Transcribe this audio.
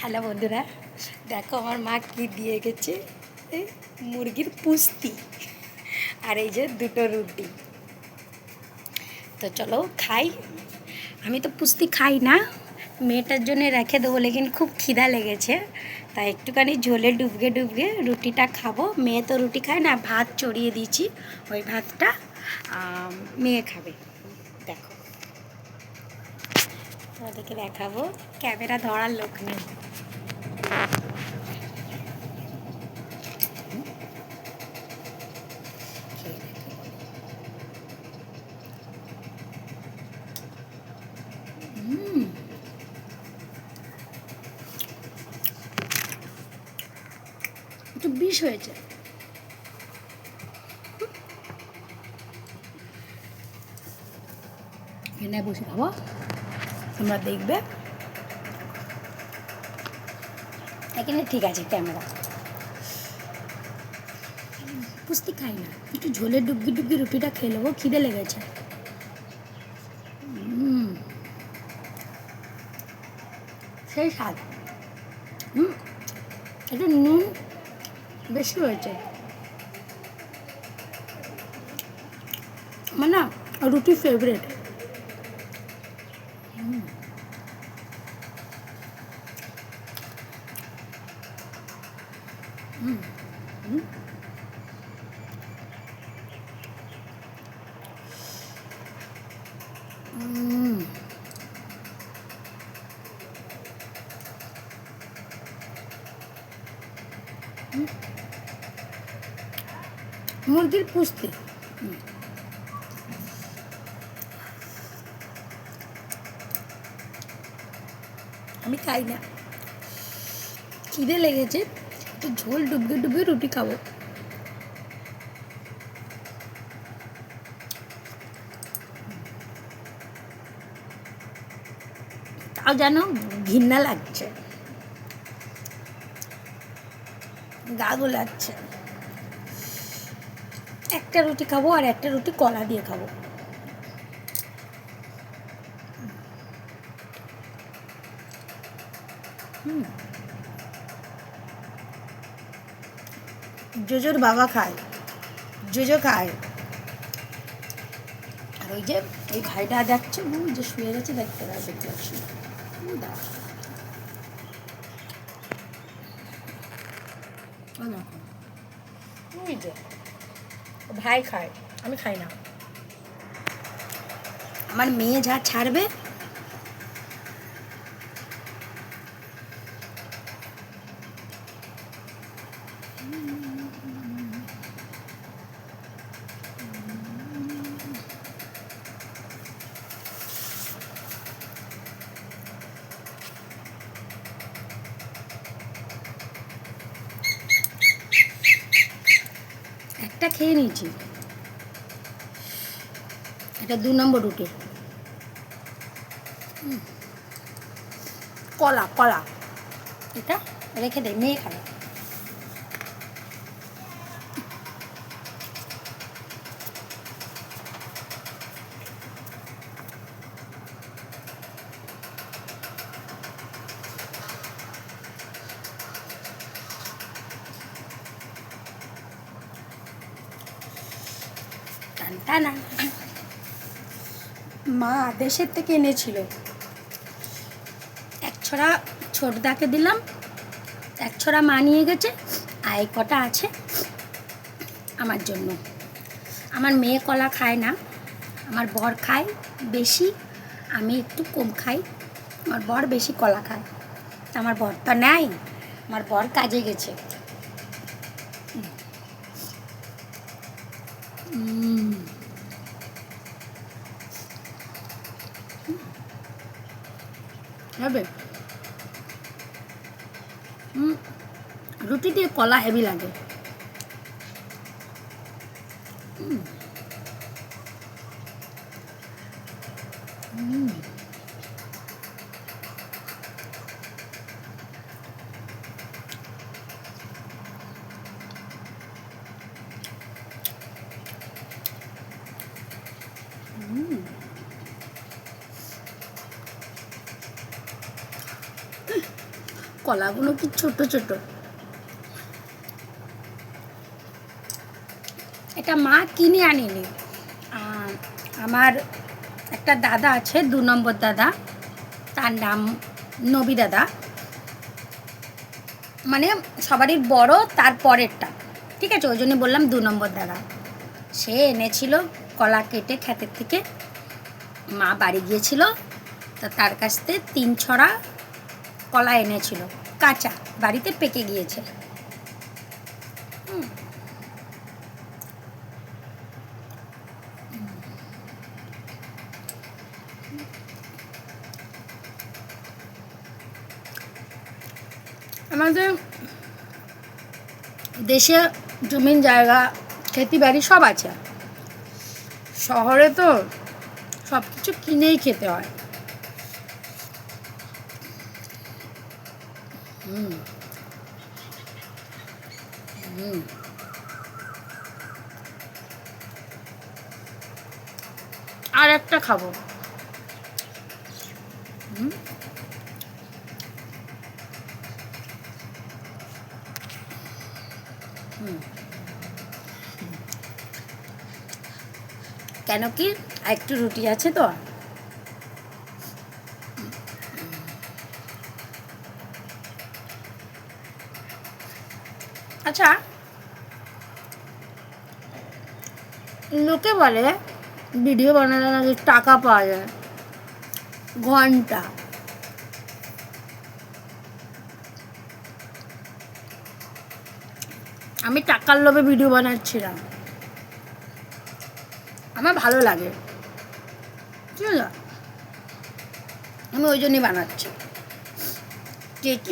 Hello বন্ধুরা, দেখো আমার মা কি দিয়ে গেছে। এই মুরগির পুস্তি আর এই যে দুটো রুটি। তো চলো খাই। আমি তো পুস্তি খাই না, মেয়েটার জন্য রেখে দেবো, লেকিন খুব খিদা লেগেছে, তাই একটুখানি ঝোলে ডুবগে ডুবগে রুটিটা খাবো। মেয়ে তো রুটি খায় না, ভাত চড়িয়ে দিয়েছি, ওই ভাতটা মেয়ে খাবে। দেখো তোমাদেরকে দেখাবো, ক্যামেরা ধরার লোক নেই। একটু বিষ হয়েছে। এখানে বসে খাবো, তোমরা দেখবে। এখানে ঠিক আছে ক্যামেরা। পুস্তি খাই না, একটু ঝোলে ডুবকি ডুবকি রুটিটা খেয়ে নেবো, খিদে লেগেছে। সেই স্বাদ। একটু নুন বেশি হয়েছে। আমার না রুটি ফেভারেট। মুরগির পুস্তি। আমি খাই না, খিদে লেগেছে, একটু ঝোল ডুবকে ডুবকে রুটি খাবো। তাও যেন ঘৃণা লাগছে, গা গোলাচ্ছে। একটা রুটি খাবো আর একটা রুটি কলা দিয়ে খাবো। জোজোর বাবা খায়, জোজো খায়। আর ওই যে এই ভাইটা যাচ্ছে, ওই যে শুয়ে গেছে, দেখতে পাচ্ছি। ওই যে ভাই খায়, আমি খাই না। আমার মেয়ে যা ছাড়বে, একটা খেয়ে নিয়েছি। এটা 2 নম্বর রুটি। কলা কলা এটা রেখে দে, মেয়ে খাবে। টানটানা। মা দেশের থেকে এনেছিল, এক ছড়া ছোটদাকে দিলাম, এক ছড়া মা নিয়ে গেছে, আর এই কটা আছে আমার জন্য। আমার মেয়ে কলা খায় না, আমার বর খায় বেশি, আমি একটু কম খাই। আমার বর বেশি কলা খায়, আমার বর তো নেয়, আমার বর কাজে গেছে। হবে রুটি দিয়ে কলা হেভি লাগে। কলাগুলো কি ছোট ছোট। এটা মা কিনে আনিনি, আমার একটা দাদা আছে, 2 নম্বর দাদা, তার নাম নবী দাদা, মানে সবারই বড়, তার পরেরটা, ঠিক আছে, ওই জন্য বললাম 2 নম্বর দাদা। সে এনেছিল কলা কেটে ক্ষেতের থেকে, মা বাড়ি গিয়েছিল, তো তার কাছ থেকে 3 ছড়া কলা এনেছিল, কাঁচা, বাড়িতে পেকে গিয়েছে। আমাদের দেশে জমিন জায়গা খেতি বাড়ি সব আছে, শহরে তো সব কিছু কিনেই খেতে হয়। আর একটা খাবো। কেন কি আর একটু রুটি আছে তো। আচ্ছা, লোকে বলে ভিডিও বানালে নাকি টাকা পাওয়া যায়, ঘন্টা। আমি টাকার লোভে ভিডিও বানাচ্ছিলাম, আমার ভালো লাগে, ঠিক আছে, আমি ওই জন্যই বানাচ্ছি। কে কি